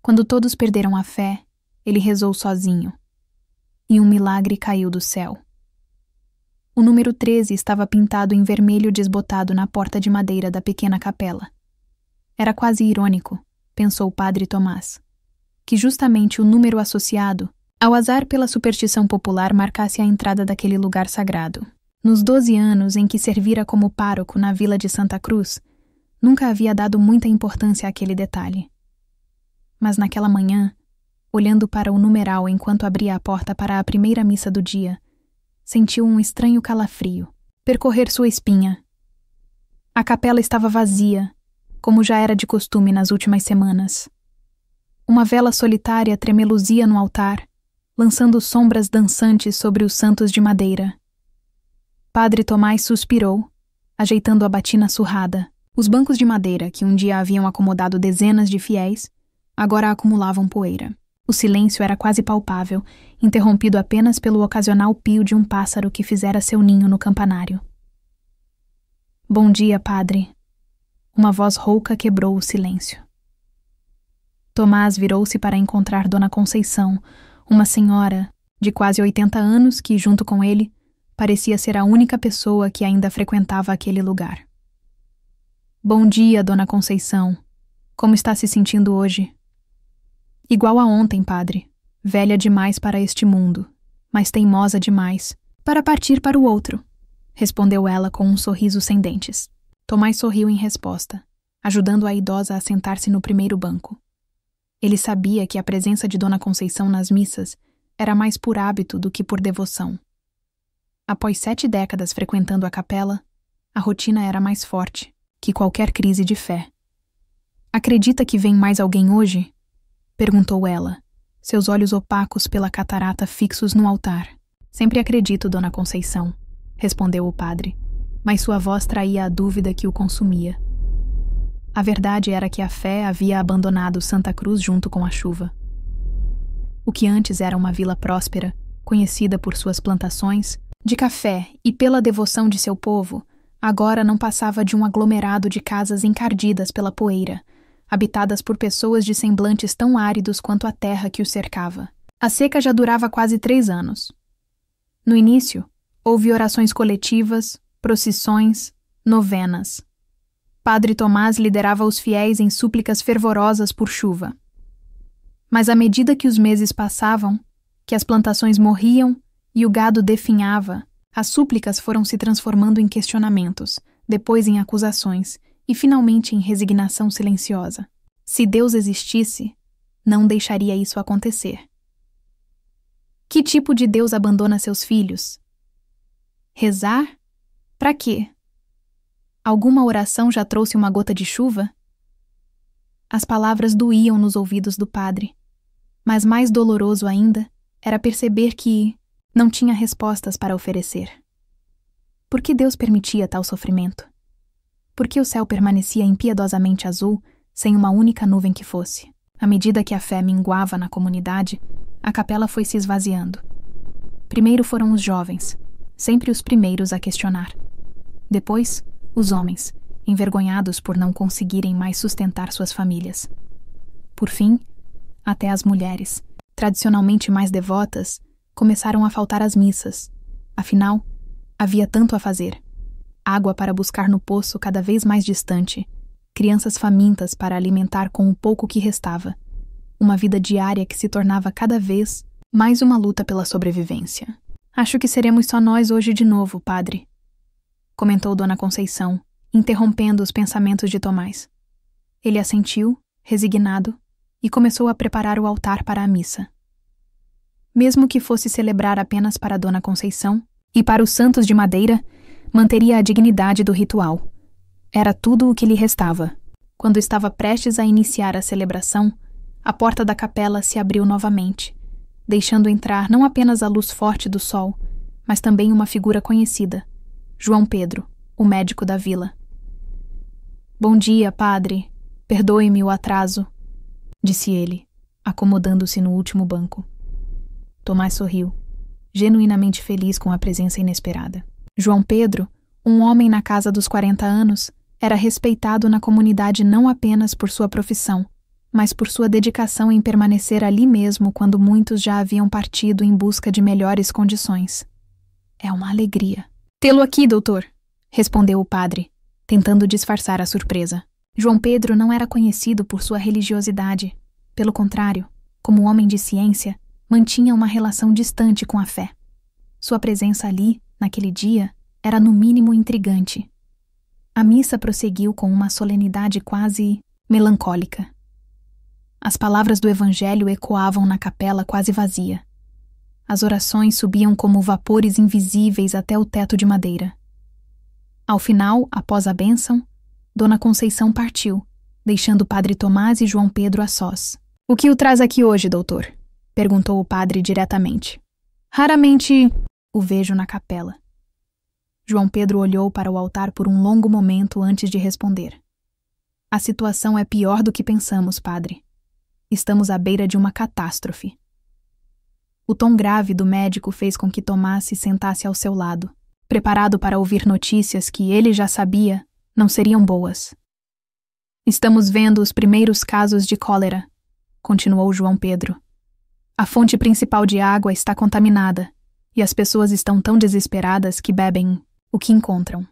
Quando todos perderam a fé, ele rezou sozinho. E um milagre caiu do céu. O número 13 estava pintado em vermelho desbotado na porta de madeira da pequena capela. Era quase irônico, pensou o padre Tomás, que justamente o número associado, ao azar pela superstição popular, marcasse a entrada daquele lugar sagrado. Nos 12 anos em que servira como pároco na vila de Santa Cruz, nunca havia dado muita importância àquele detalhe. Mas naquela manhã, olhando para o numeral enquanto abria a porta para a primeira missa do dia, sentiu um estranho calafrio percorrer sua espinha. A capela estava vazia, como já era de costume nas últimas semanas. Uma vela solitária tremeluzia no altar, lançando sombras dançantes sobre os santos de madeira. Padre Tomás suspirou, ajeitando a batina surrada. Os bancos de madeira, que um dia haviam acomodado dezenas de fiéis, agora acumulavam poeira. O silêncio era quase palpável, interrompido apenas pelo ocasional pio de um pássaro que fizera seu ninho no campanário. Bom dia, padre. Uma voz rouca quebrou o silêncio. Tomás virou-se para encontrar Dona Conceição, uma senhora de quase 80 anos que, junto com ele, parecia ser a única pessoa que ainda frequentava aquele lugar. Bom dia, Dona Conceição. Como está se sentindo hoje? Igual a ontem, padre. Velha demais para este mundo, mas teimosa demais para partir para o outro, respondeu ela com um sorriso sem dentes. Tomás sorriu em resposta, ajudando a idosa a sentar-se no primeiro banco. Ele sabia que a presença de Dona Conceição nas missas era mais por hábito do que por devoção. Após 7 décadas frequentando a capela, a rotina era mais forte que qualquer crise de fé. Acredita que vem mais alguém hoje? Perguntou ela, seus olhos opacos pela catarata fixos no altar. Sempre acredito, Dona Conceição, respondeu o padre, mas sua voz traía a dúvida que o consumia. A verdade era que a fé havia abandonado Santa Cruz junto com a chuva. O que antes era uma vila próspera, conhecida por suas plantações de café e pela devoção de seu povo, agora não passava de um aglomerado de casas encardidas pela poeira, habitadas por pessoas de semblantes tão áridos quanto a terra que os cercava. A seca já durava quase 3 anos. No início, houve orações coletivas, procissões, novenas. Padre Tomás liderava os fiéis em súplicas fervorosas por chuva. Mas à medida que os meses passavam, que as plantações morriam e o gado definhava, as súplicas foram se transformando em questionamentos, depois em acusações, e finalmente em resignação silenciosa. Se Deus existisse, não deixaria isso acontecer. Que tipo de Deus abandona seus filhos? Rezar? Para quê? Alguma oração já trouxe uma gota de chuva? As palavras doíam nos ouvidos do padre, mas mais doloroso ainda era perceber que não tinha respostas para oferecer. Por que Deus permitia tal sofrimento? Por que o céu permanecia impiedosamente azul, sem uma única nuvem que fosse? À medida que a fé minguava na comunidade, a capela foi se esvaziando. Primeiro foram os jovens, sempre os primeiros a questionar. Depois, os homens, envergonhados por não conseguirem mais sustentar suas famílias. Por fim, até as mulheres, tradicionalmente mais devotas, começaram a faltar às missas. Afinal, havia tanto a fazer. Água para buscar no poço cada vez mais distante, crianças famintas para alimentar com o pouco que restava, uma vida diária que se tornava cada vez mais uma luta pela sobrevivência. Acho que seremos só nós hoje de novo, padre, comentou Dona Conceição, interrompendo os pensamentos de Tomás. Ele assentiu, resignado, e começou a preparar o altar para a missa. Mesmo que fosse celebrar apenas para Dona Conceição e para os santos de madeira, manteria a dignidade do ritual. Era tudo o que lhe restava. Quando estava prestes a iniciar a celebração, a porta da capela se abriu novamente, deixando entrar não apenas a luz forte do sol, mas também uma figura conhecida, João Pedro, o médico da vila. Bom dia, padre. Perdoe-me o atraso, disse ele, acomodando-se no último banco. Tomás sorriu, genuinamente feliz com a presença inesperada. João Pedro, um homem na casa dos 40 anos, era respeitado na comunidade não apenas por sua profissão, mas por sua dedicação em permanecer ali mesmo quando muitos já haviam partido em busca de melhores condições. É uma alegria. Tê-lo aqui, doutor, respondeu o padre, tentando disfarçar a surpresa. João Pedro não era conhecido por sua religiosidade. Pelo contrário, como homem de ciência, mantinha uma relação distante com a fé. Sua presença ali, naquele dia, era no mínimo intrigante. A missa prosseguiu com uma solenidade quase melancólica. As palavras do evangelho ecoavam na capela quase vazia. As orações subiam como vapores invisíveis até o teto de madeira. Ao final, após a bênção, Dona Conceição partiu, deixando o padre Tomás e João Pedro a sós. "O que o traz aqui hoje, doutor?" perguntou o padre diretamente. "Raramente o vejo na capela." João Pedro olhou para o altar por um longo momento antes de responder. "A situação é pior do que pensamos, padre. Estamos à beira de uma catástrofe." O tom grave do médico fez com que Tomás se sentasse ao seu lado, preparado para ouvir notícias que ele já sabia não seriam boas. "Estamos vendo os primeiros casos de cólera", continuou João Pedro. "A fonte principal de água está contaminada e as pessoas estão tão desesperadas que bebem o que encontram."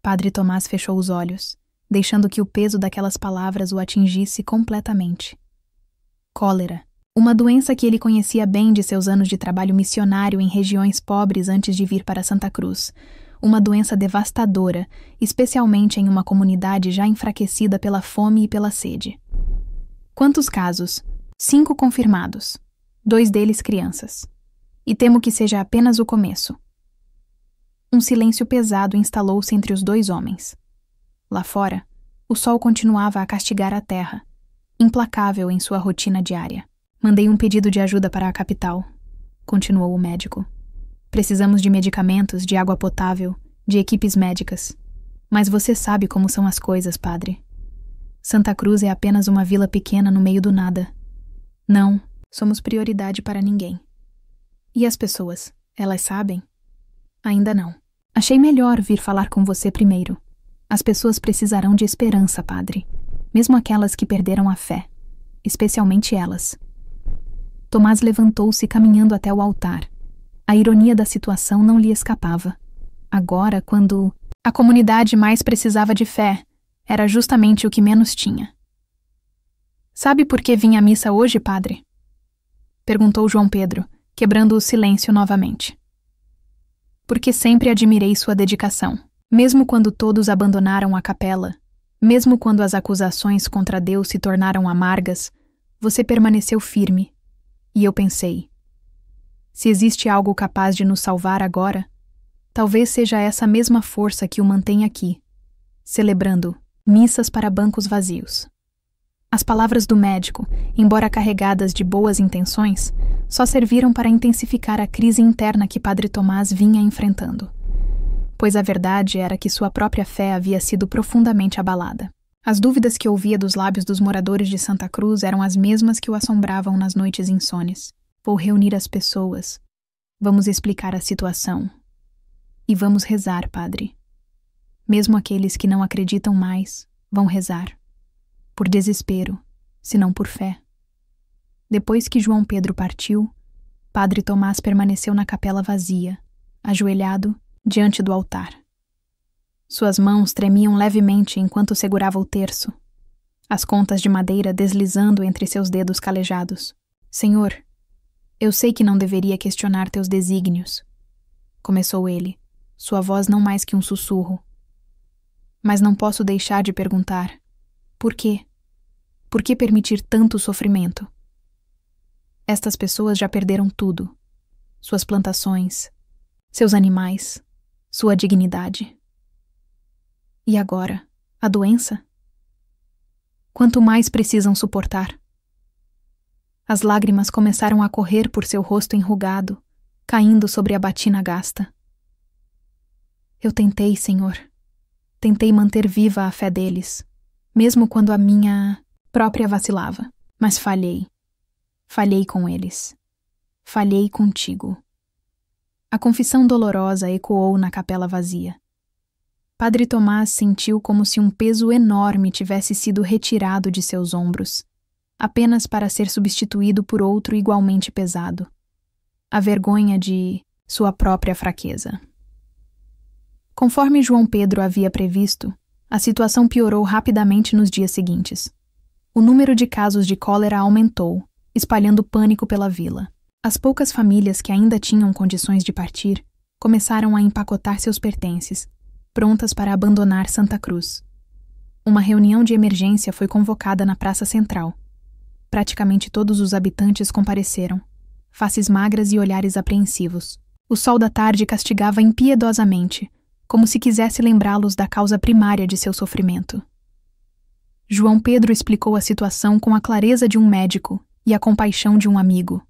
Padre Tomás fechou os olhos, deixando que o peso daquelas palavras o atingisse completamente. Cólera, uma doença que ele conhecia bem de seus anos de trabalho missionário em regiões pobres antes de vir para Santa Cruz. Uma doença devastadora, especialmente em uma comunidade já enfraquecida pela fome e pela sede. Quantos casos? 5 confirmados. 2 deles crianças. E temo que seja apenas o começo. Um silêncio pesado instalou-se entre os 2 homens. Lá fora, o sol continuava a castigar a terra, implacável em sua rotina diária. "Mandei um pedido de ajuda para a capital", continuou o médico. "Precisamos de medicamentos, de água potável, de equipes médicas. Mas você sabe como são as coisas, padre. Santa Cruz é apenas uma vila pequena no meio do nada. Não somos prioridade para ninguém. E as pessoas, elas sabem? Ainda não. Achei melhor vir falar com você primeiro. As pessoas precisarão de esperança, padre. Mesmo aquelas que perderam a fé. Especialmente elas." Tomás levantou-se caminhando até o altar. A ironia da situação não lhe escapava. Agora, quando a comunidade mais precisava de fé, era justamente o que menos tinha. "Sabe por que vim à missa hoje, padre?" perguntou João Pedro, quebrando o silêncio novamente. "Porque sempre admirei sua dedicação. Mesmo quando todos abandonaram a capela, mesmo quando as acusações contra Deus se tornaram amargas, você permaneceu firme. E eu pensei, se existe algo capaz de nos salvar agora, talvez seja essa mesma força que o mantém aqui, celebrando missas para bancos vazios." As palavras do médico, embora carregadas de boas intenções, só serviram para intensificar a crise interna que Padre Tomás vinha enfrentando. Pois a verdade era que sua própria fé havia sido profundamente abalada. As dúvidas que ouvia dos lábios dos moradores de Santa Cruz eram as mesmas que o assombravam nas noites insones. "Vou reunir as pessoas. Vamos explicar a situação. E vamos rezar, padre. Mesmo aqueles que não acreditam mais vão rezar. Por desespero, se não por fé." Depois que João Pedro partiu, Padre Tomás permaneceu na capela vazia, ajoelhado diante do altar. Suas mãos tremiam levemente enquanto segurava o terço, as contas de madeira deslizando entre seus dedos calejados. "Senhor, eu sei que não deveria questionar teus desígnios", começou ele, sua voz não mais que um sussurro. "Mas não posso deixar de perguntar, por quê? Por que permitir tanto sofrimento? Estas pessoas já perderam tudo, suas plantações, seus animais, sua dignidade. E agora, a doença? Quanto mais precisam suportar?" As lágrimas começaram a correr por seu rosto enrugado, caindo sobre a batina gasta. "Eu tentei, Senhor. Tentei manter viva a fé deles, mesmo quando a minha própria vacilava. Mas falhei. Falhei com eles. Falhei contigo." A confissão dolorosa ecoou na capela vazia. Padre Tomás sentiu como se um peso enorme tivesse sido retirado de seus ombros. apenas para ser substituído por outro igualmente pesado. A vergonha de sua própria fraqueza. Conforme João Pedro havia previsto, a situação piorou rapidamente nos dias seguintes. O número de casos de cólera aumentou, espalhando pânico pela vila. As poucas famílias que ainda tinham condições de partir começaram a empacotar seus pertences, prontas para abandonar Santa Cruz. Uma reunião de emergência foi convocada na Praça Central. Praticamente todos os habitantes compareceram, faces magras e olhares apreensivos. O sol da tarde castigava impiedosamente, como se quisesse lembrá-los da causa primária de seu sofrimento. João Pedro explicou a situação com a clareza de um médico e a compaixão de um amigo.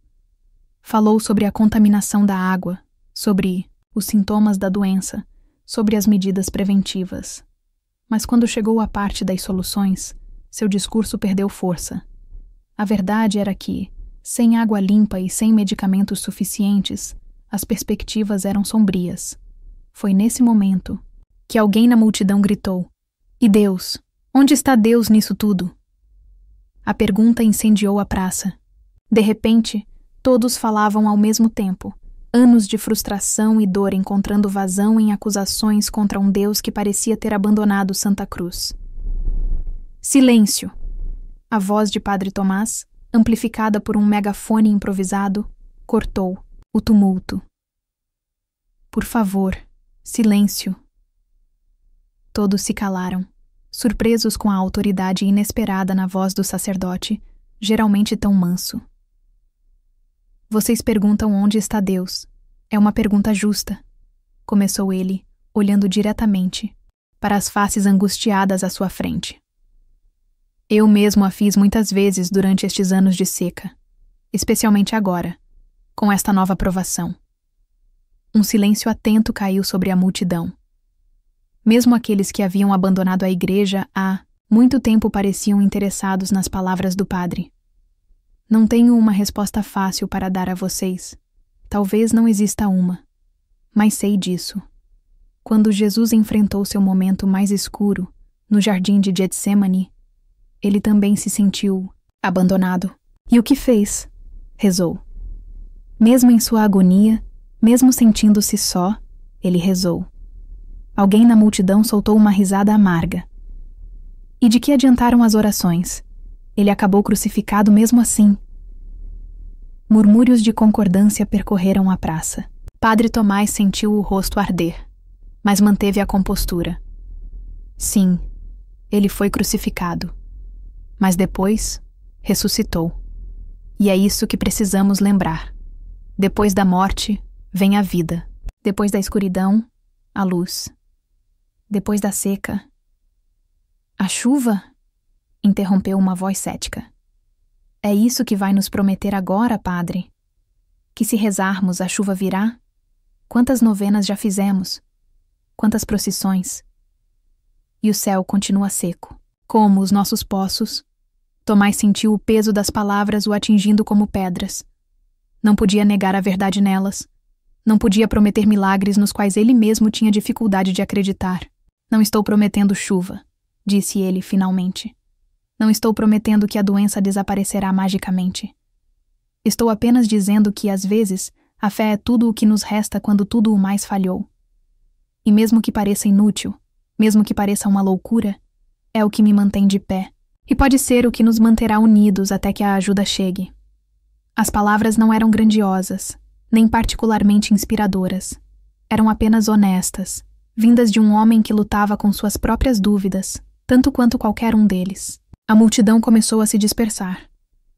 Falou sobre a contaminação da água, sobre os sintomas da doença, sobre as medidas preventivas. Mas quando chegou à parte das soluções, seu discurso perdeu força. A verdade era que, sem água limpa e sem medicamentos suficientes, as perspectivas eram sombrias. Foi nesse momento que alguém na multidão gritou: "E Deus? Onde está Deus nisso tudo?" A pergunta incendiou a praça. De repente, todos falavam ao mesmo tempo, anos de frustração e dor encontrando vazão em acusações contra um Deus que parecia ter abandonado Santa Cruz. Silêncio! A voz de Padre Tomás, amplificada por um megafone improvisado, cortou o tumulto. "Por favor, silêncio." Todos se calaram, surpresos com a autoridade inesperada na voz do sacerdote, geralmente tão manso. "Vocês perguntam onde está Deus. É uma pergunta justa", começou ele, olhando diretamente para as faces angustiadas à sua frente. "Eu mesmo a fiz muitas vezes durante estes anos de seca, especialmente agora, com esta nova provação." Um silêncio atento caiu sobre a multidão. Mesmo aqueles que haviam abandonado a igreja há muito tempo pareciam interessados nas palavras do padre. "Não tenho uma resposta fácil para dar a vocês. Talvez não exista uma. Mas sei disso. Quando Jesus enfrentou seu momento mais escuro, no jardim de Getsêmani, ele também se sentiu abandonado. E o que fez? Rezou. Mesmo em sua agonia, mesmo sentindo-se só, ele rezou. Alguém na multidão soltou uma risada amarga. E de que adiantaram as orações? Ele acabou crucificado mesmo assim. Murmúrios de concordância percorreram a praça. Padre Tomás sentiu o rosto arder, mas manteve a compostura. Sim, ele foi crucificado. Mas depois, ressuscitou. E é isso que precisamos lembrar. Depois da morte, vem a vida. Depois da escuridão, a luz. Depois da seca... A chuva? Interrompeu uma voz cética. É isso que vai nos prometer agora, padre? Que se rezarmos, a chuva virá? Quantas novenas já fizemos? Quantas procissões? E o céu continua seco, como os nossos poços. Tomás sentiu o peso das palavras o atingindo como pedras. Não podia negar a verdade nelas. Não podia prometer milagres nos quais ele mesmo tinha dificuldade de acreditar. Não estou prometendo chuva, disse ele finalmente. Não estou prometendo que a doença desaparecerá magicamente. Estou apenas dizendo que, às vezes, a fé é tudo o que nos resta quando tudo o mais falhou. E mesmo que pareça inútil, mesmo que pareça uma loucura, é o que me mantém de pé. E pode ser o que nos manterá unidos até que a ajuda chegue. As palavras não eram grandiosas, nem particularmente inspiradoras. Eram apenas honestas, vindas de um homem que lutava com suas próprias dúvidas, tanto quanto qualquer um deles. A multidão começou a se dispersar.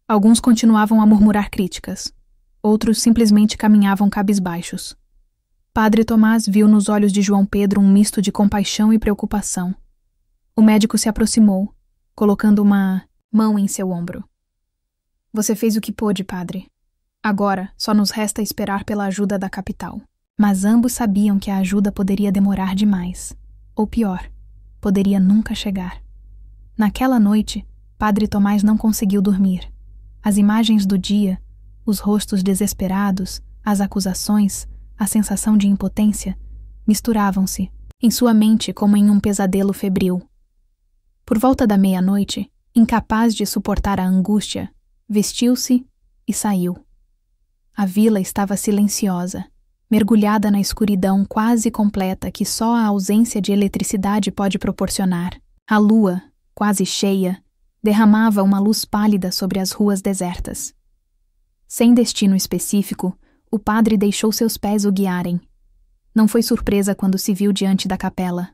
Alguns continuavam a murmurar críticas. Outros simplesmente caminhavam cabisbaixos. Padre Tomás viu nos olhos de João Pedro um misto de compaixão e preocupação. O médico se aproximou, colocando uma mão em seu ombro. Você fez o que pôde, padre. Agora, só nos resta esperar pela ajuda da capital. Mas ambos sabiam que a ajuda poderia demorar demais. Ou pior, poderia nunca chegar. Naquela noite, Padre Tomás não conseguiu dormir. As imagens do dia, os rostos desesperados, as acusações, a sensação de impotência, misturavam-se, em sua mente como em um pesadelo febril. Por volta da meia-noite, Incapaz de suportar a angústia, vestiu-se e saiu. A vila estava silenciosa, mergulhada na escuridão quase completa que só a ausência de eletricidade pode proporcionar. A lua, quase cheia, derramava uma luz pálida sobre as ruas desertas. Sem destino específico, o padre deixou seus pés o guiarem. Não foi surpresa quando se viu diante da capela.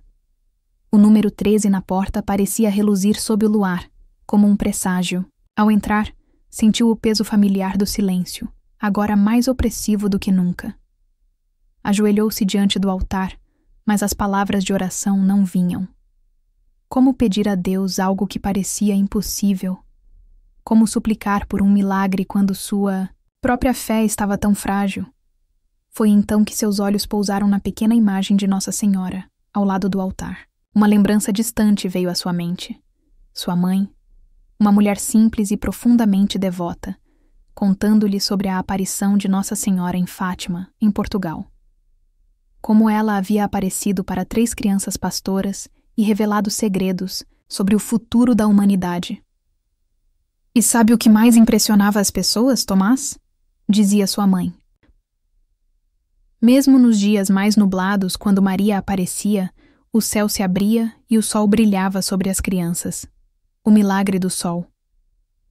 O número 13 na porta parecia reluzir sob o luar, como um presságio. Ao entrar, sentiu o peso familiar do silêncio, agora mais opressivo do que nunca. Ajoelhou-se diante do altar, mas as palavras de oração não vinham. Como pedir a Deus algo que parecia impossível? Como suplicar por um milagre quando sua própria fé estava tão frágil? Foi então que seus olhos pousaram na pequena imagem de Nossa Senhora, ao lado do altar. Uma lembrança distante veio à sua mente. Sua mãe, uma mulher simples e profundamente devota, contando-lhe sobre a aparição de Nossa Senhora em Fátima, em Portugal. Como ela havia aparecido para 3 crianças pastoras e revelado segredos sobre o futuro da humanidade. E sabe o que mais impressionava as pessoas, Tomás? Dizia sua mãe. Mesmo nos dias mais nublados, quando Maria aparecia, o céu se abria e o sol brilhava sobre as crianças. O milagre do sol.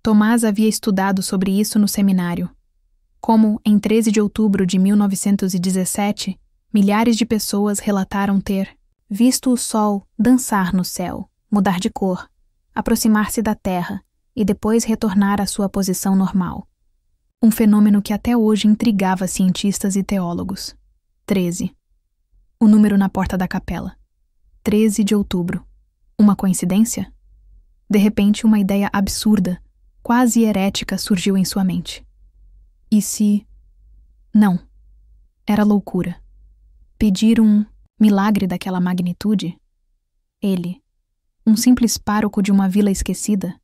Tomás havia estudado sobre isso no seminário. Como, em 13 de outubro de 1917, milhares de pessoas relataram ter visto o sol dançar no céu, mudar de cor, aproximar-se da terra e depois retornar à sua posição normal. Um fenômeno que até hoje intrigava cientistas e teólogos. 13. O número na porta da capela. 13 de outubro. Uma coincidência? De repente, uma ideia absurda, quase herética, surgiu em sua mente. E se... Não. Era loucura. Pedir um milagre daquela magnitude? Ele, um simples pároco de uma vila esquecida?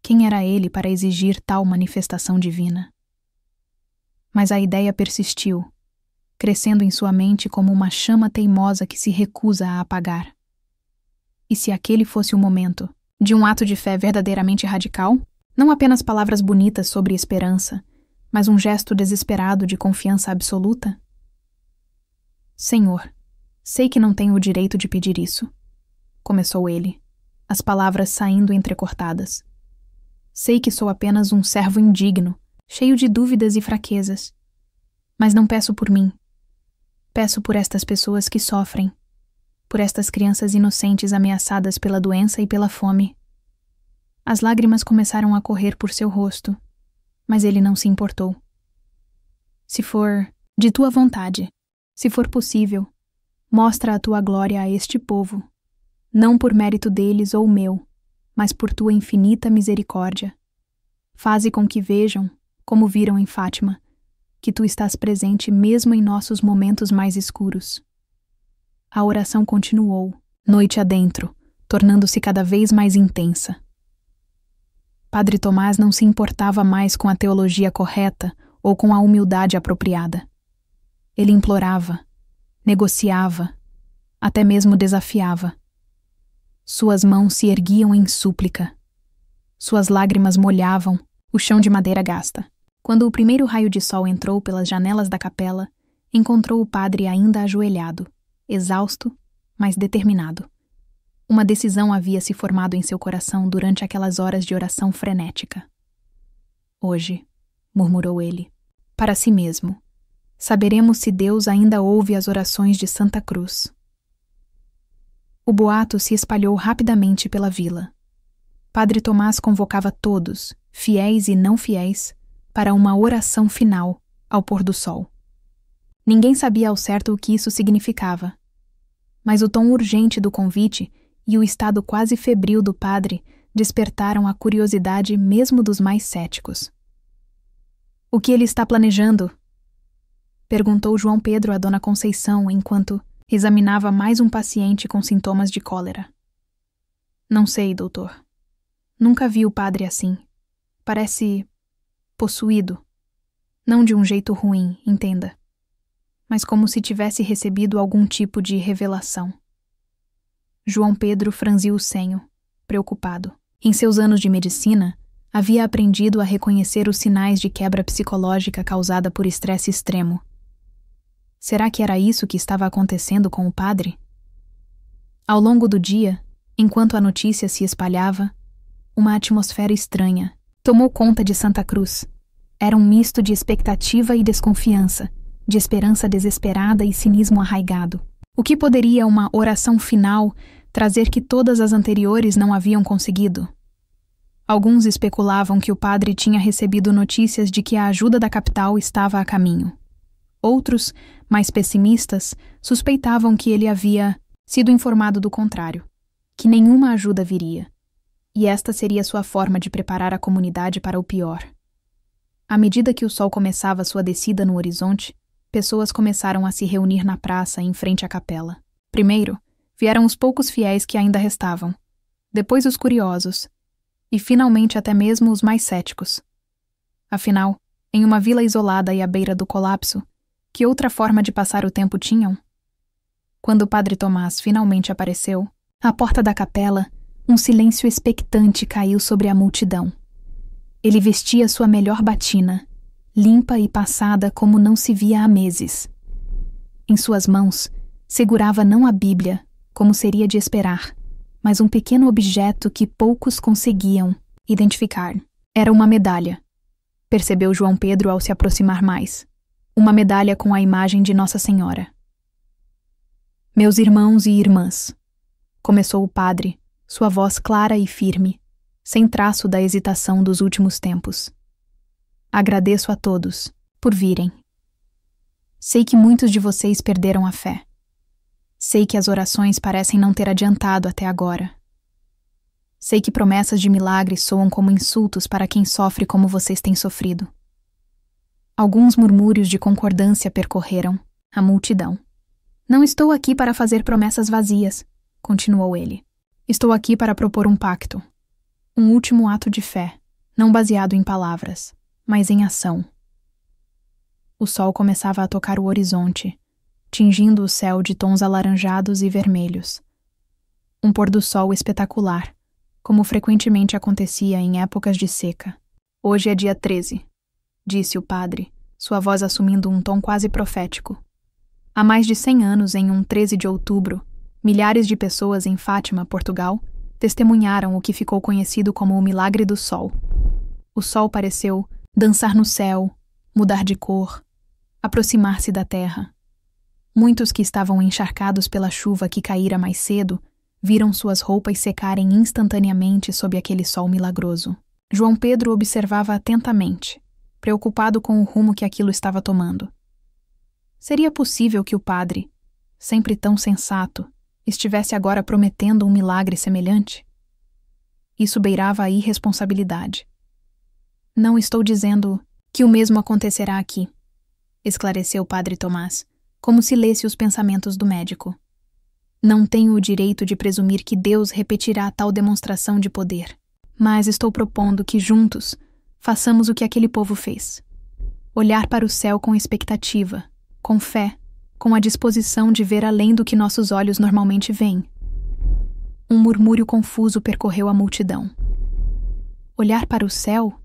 Quem era ele para exigir tal manifestação divina? Mas a ideia persistiu, crescendo em sua mente como uma chama teimosa que se recusa a apagar. E se aquele fosse o momento de um ato de fé verdadeiramente radical? Não apenas palavras bonitas sobre esperança, mas um gesto desesperado de confiança absoluta? Senhor, sei que não tenho o direito de pedir isso, começou ele, as palavras saindo entrecortadas. Sei que sou apenas um servo indigno, cheio de dúvidas e fraquezas. Mas não peço por mim. Peço por estas pessoas que sofrem, por estas crianças inocentes ameaçadas pela doença e pela fome. As lágrimas começaram a correr por seu rosto, mas ele não se importou. Se for de tua vontade, se for possível, mostra a tua glória a este povo, não por mérito deles ou meu, mas por tua infinita misericórdia. Faze com que vejam, como viram em Fátima, que tu estás presente mesmo em nossos momentos mais escuros. A oração continuou, noite adentro, tornando-se cada vez mais intensa. Padre Tomás não se importava mais com a teologia correta ou com a humildade apropriada. Ele implorava, negociava, até mesmo desafiava. Suas mãos se erguiam em súplica. Suas lágrimas molhavam o chão de madeira gasta. Quando o primeiro raio de sol entrou pelas janelas da capela, encontrou o padre ainda ajoelhado, exausto, mas determinado. Uma decisão havia se formado em seu coração durante aquelas horas de oração frenética. Hoje, murmurou ele, para si mesmo, saberemos se Deus ainda ouve as orações de Santa Cruz. O boato se espalhou rapidamente pela vila. Padre Tomás convocava todos, fiéis e não fiéis, para uma oração final ao pôr do sol. Ninguém sabia ao certo o que isso significava, mas o tom urgente do convite e o estado quase febril do padre despertaram a curiosidade mesmo dos mais céticos. O que ele está planejando? Perguntou João Pedro a Dona Conceição enquanto examinava mais um paciente com sintomas de cólera. Não sei, doutor. Nunca vi o padre assim. Parece possuído. Não de um jeito ruim, entenda, mas como se tivesse recebido algum tipo de revelação. João Pedro franziu o senho, preocupado. Em seus anos de medicina, havia aprendido a reconhecer os sinais de quebra psicológica causada por estresse extremo. Será que era isso que estava acontecendo com o padre? Ao longo do dia, enquanto a notícia se espalhava, uma atmosfera estranha tomou conta de Santa Cruz. Era um misto de expectativa e desconfiança, de esperança desesperada e cinismo arraigado. O que poderia uma oração final trazer que todas as anteriores não haviam conseguido? Alguns especulavam que o padre tinha recebido notícias de que a ajuda da capital estava a caminho. Outros, mais pessimistas, suspeitavam que ele havia sido informado do contrário, que nenhuma ajuda viria, e esta seria sua forma de preparar a comunidade para o pior. À medida que o sol começava sua descida no horizonte, pessoas começaram a se reunir na praça em frente à capela. Primeiro, vieram os poucos fiéis que ainda restavam, depois os curiosos, e finalmente até mesmo os mais céticos. Afinal, em uma vila isolada e à beira do colapso, que outra forma de passar o tempo tinham? Quando o padre Tomás finalmente apareceu, à porta da capela, um silêncio expectante caiu sobre a multidão. Ele vestia sua melhor batina, limpa e passada como não se via há meses. Em suas mãos, segurava não a Bíblia, como seria de esperar, mas um pequeno objeto que poucos conseguiam identificar. Era uma medalha, percebeu João Pedro ao se aproximar mais. Uma medalha com a imagem de Nossa Senhora. Meus irmãos e irmãs, começou o padre, sua voz clara e firme, sem traço da hesitação dos últimos tempos. Agradeço a todos por virem. Sei que muitos de vocês perderam a fé. Sei que as orações parecem não ter adiantado até agora. Sei que promessas de milagres soam como insultos para quem sofre como vocês têm sofrido. Alguns murmúrios de concordância percorreram a multidão. Não estou aqui para fazer promessas vazias, continuou ele. Estou aqui para propor um pacto. Um último ato de fé, não baseado em palavras, mas em ação. O sol começava a tocar o horizonte, tingindo o céu de tons alaranjados e vermelhos. Um pôr-do-sol espetacular, como frequentemente acontecia em épocas de seca. Hoje é dia 13, disse o padre, sua voz assumindo um tom quase profético. Há mais de 100 anos, em um 13 de outubro, milhares de pessoas em Fátima, Portugal, testemunharam o que ficou conhecido como o Milagre do Sol. O sol pareceu dançar no céu, mudar de cor, aproximar-se da terra. Muitos que estavam encharcados pela chuva que caíra mais cedo viram suas roupas secarem instantaneamente sob aquele sol milagroso. João Pedro observava atentamente, preocupado com o rumo que aquilo estava tomando. Seria possível que o padre, sempre tão sensato, estivesse agora prometendo um milagre semelhante? Isso beirava a irresponsabilidade. Não estou dizendo que o mesmo acontecerá aqui, esclareceu o padre Tomás, como se lesse os pensamentos do médico. Não tenho o direito de presumir que Deus repetirá tal demonstração de poder, mas estou propondo que juntos façamos o que aquele povo fez. Olhar para o céu com expectativa, com fé, com a disposição de ver além do que nossos olhos normalmente veem. Um murmúrio confuso percorreu a multidão. Olhar para o céu?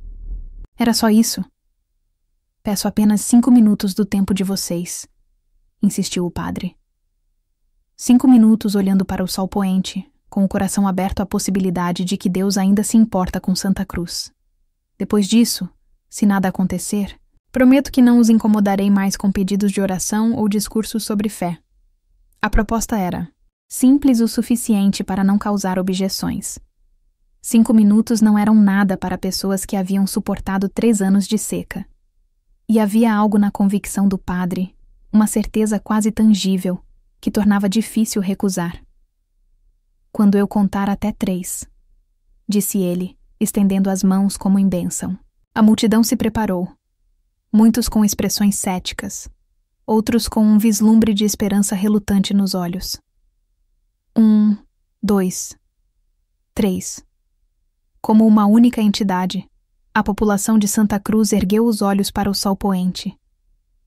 Era só isso? Peço apenas 5 minutos do tempo de vocês, insistiu o padre. 5 minutos olhando para o sol poente, com o coração aberto à possibilidade de que Deus ainda se importa com Santa Cruz. Depois disso, se nada acontecer, prometo que não os incomodarei mais com pedidos de oração ou discursos sobre fé. A proposta era simples o suficiente para não causar objeções. 5 minutos não eram nada para pessoas que haviam suportado 3 anos de seca. E havia algo na convicção do padre, uma certeza quase tangível, que tornava difícil recusar. Quando eu contar até 3, disse ele, estendendo as mãos como em bênção. A multidão se preparou, muitos com expressões céticas, outros com um vislumbre de esperança relutante nos olhos. 1, 2, 3. Como uma única entidade, a população de Santa Cruz ergueu os olhos para o sol poente.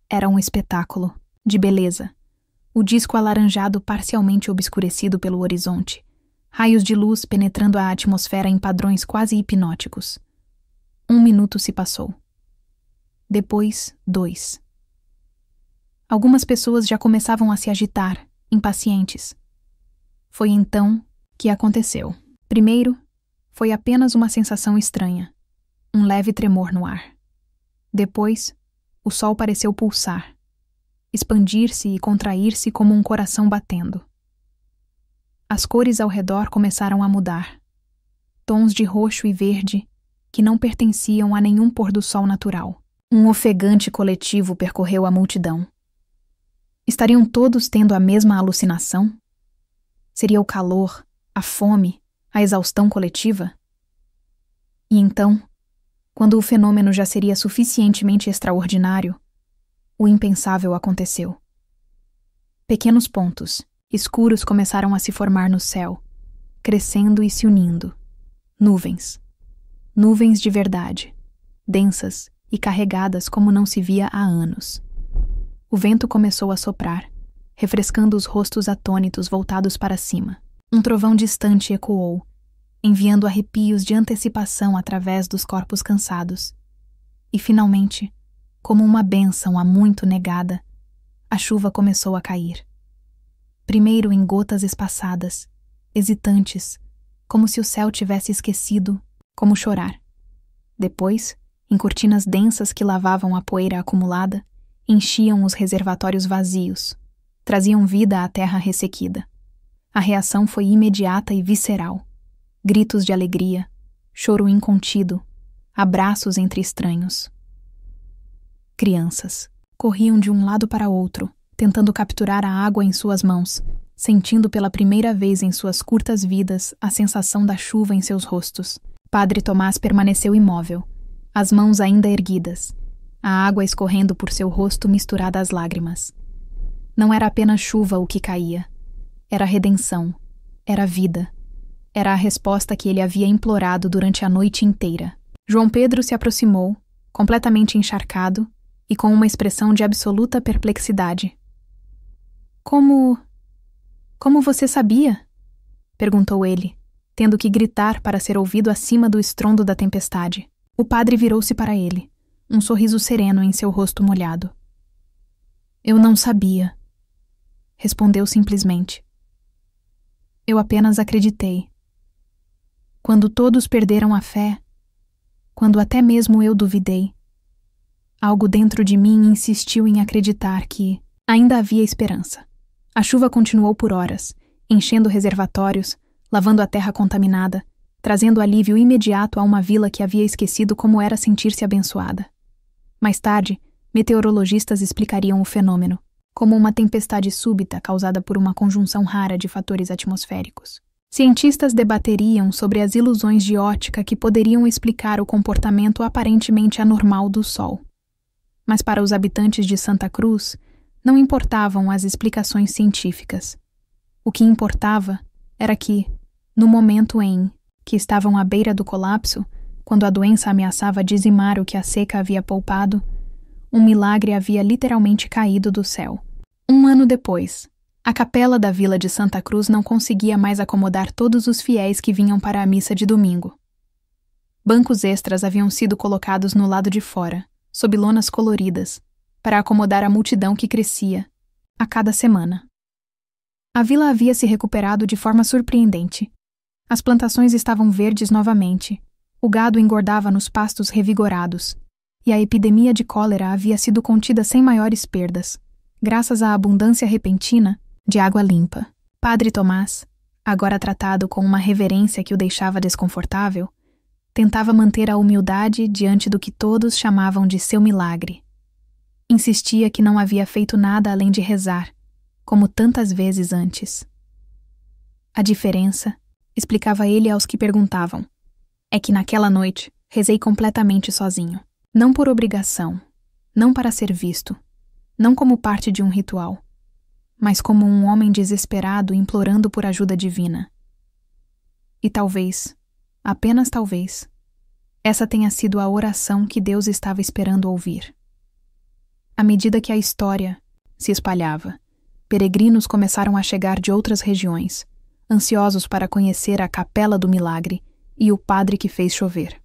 Era um espetáculo, de beleza. O disco alaranjado parcialmente obscurecido pelo horizonte, raios de luz penetrando a atmosfera em padrões quase hipnóticos. 1 minuto se passou. Depois, 2. Algumas pessoas já começavam a se agitar, impacientes. Foi então que aconteceu. Primeiro, foi apenas uma sensação estranha, um leve tremor no ar. Depois, o sol pareceu pulsar, expandir-se e contrair-se como um coração batendo. As cores ao redor começaram a mudar, tons de roxo e verde que não pertenciam a nenhum pôr do sol natural. Um ofegante coletivo percorreu a multidão. Estariam todos tendo a mesma alucinação? Seria o calor, a fome, a exaustão coletiva? E então, quando o fenômeno já seria suficientemente extraordinário, o impensável aconteceu. Pequenos pontos, escuros, começaram a se formar no céu, crescendo e se unindo. Nuvens. Nuvens de verdade, densas e carregadas como não se via há anos. O vento começou a soprar, refrescando os rostos atônitos voltados para cima. Um trovão distante ecoou, enviando arrepios de antecipação através dos corpos cansados. E, finalmente, como uma bênção há muito negada, a chuva começou a cair. Primeiro em gotas espaçadas, hesitantes, como se o céu tivesse esquecido como chorar. Depois, em cortinas densas que lavavam a poeira acumulada, enchiam os reservatórios vazios, traziam vida à terra ressequida. A reação foi imediata e visceral. Gritos de alegria, choro incontido, abraços entre estranhos. Crianças corriam de um lado para outro, tentando capturar a água em suas mãos, sentindo pela primeira vez em suas curtas vidas a sensação da chuva em seus rostos. Padre Tomás permaneceu imóvel, as mãos ainda erguidas, a água escorrendo por seu rosto misturada às lágrimas. Não era apenas chuva o que caía. Era redenção, era vida. Era a resposta que ele havia implorado durante a noite inteira. João Pedro se aproximou, completamente encharcado e com uma expressão de absoluta perplexidade. Como você sabia? Perguntou ele, tendo que gritar para ser ouvido acima do estrondo da tempestade. O padre virou-se para ele, um sorriso sereno em seu rosto molhado. Eu não sabia, respondeu simplesmente. Eu apenas acreditei. Quando todos perderam a fé, quando até mesmo eu duvidei, algo dentro de mim insistiu em acreditar que ainda havia esperança. A chuva continuou por horas, enchendo reservatórios, lavando a terra contaminada, trazendo alívio imediato a uma vila que havia esquecido como era sentir-se abençoada. Mais tarde, meteorologistas explicariam o fenômeno como uma tempestade súbita causada por uma conjunção rara de fatores atmosféricos. Cientistas debateriam sobre as ilusões de ótica que poderiam explicar o comportamento aparentemente anormal do Sol. Mas para os habitantes de Santa Cruz, não importavam as explicações científicas. O que importava era que, no momento em que estavam à beira do colapso, quando a doença ameaçava dizimar o que a seca havia poupado, um milagre havia literalmente caído do céu. 1 ano depois, a capela da vila de Santa Cruz não conseguia mais acomodar todos os fiéis que vinham para a missa de domingo. Bancos extras haviam sido colocados no lado de fora, sob lonas coloridas, para acomodar a multidão que crescia, a cada semana. A vila havia se recuperado de forma surpreendente. As plantações estavam verdes novamente, o gado engordava nos pastos revigorados, e a epidemia de cólera havia sido contida sem maiores perdas, graças à abundância repentina de água limpa. Padre Tomás, agora tratado com uma reverência que o deixava desconfortável, tentava manter a humildade diante do que todos chamavam de seu milagre. Insistia que não havia feito nada além de rezar, como tantas vezes antes. A diferença, explicava ele aos que perguntavam, é que naquela noite rezei completamente sozinho. Não por obrigação, não para ser visto, não como parte de um ritual, mas como um homem desesperado implorando por ajuda divina. E talvez, apenas talvez, essa tenha sido a oração que Deus estava esperando ouvir. À medida que a história se espalhava, peregrinos começaram a chegar de outras regiões, ansiosos para conhecer a capela do milagre e o padre que fez chover.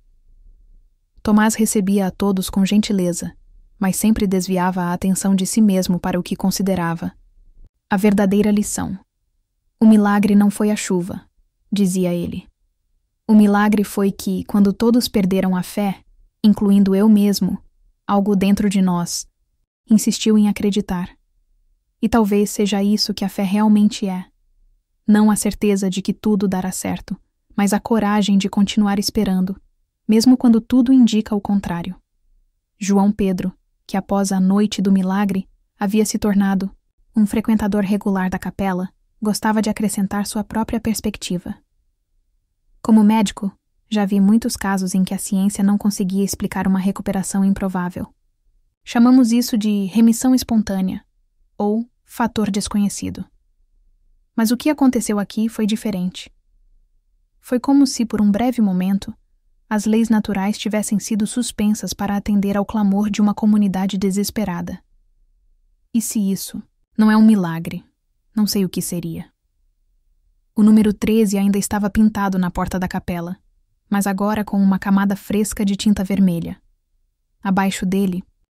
Tomás recebia a todos com gentileza, mas sempre desviava a atenção de si mesmo para o que considerava a verdadeira lição. O milagre não foi a chuva, dizia ele. O milagre foi que, quando todos perderam a fé, incluindo eu mesmo, algo dentro de nós insistiu em acreditar. E talvez seja isso que a fé realmente é. Não a certeza de que tudo dará certo, mas a coragem de continuar esperando, mesmo quando tudo indica o contrário. João Pedro, que após a noite do milagre havia se tornado um frequentador regular da capela, gostava de acrescentar sua própria perspectiva. Como médico, já vi muitos casos em que a ciência não conseguia explicar uma recuperação improvável. Chamamos isso de remissão espontânea, ou fator desconhecido. Mas o que aconteceu aqui foi diferente. Foi como se, por um breve momento, as leis naturais tivessem sido suspensas para atender ao clamor de uma comunidade desesperada. E se isso não é um milagre, não sei o que seria. O número 13 ainda estava pintado na porta da capela, mas agora com uma camada fresca de tinta vermelha. Abaixo dele,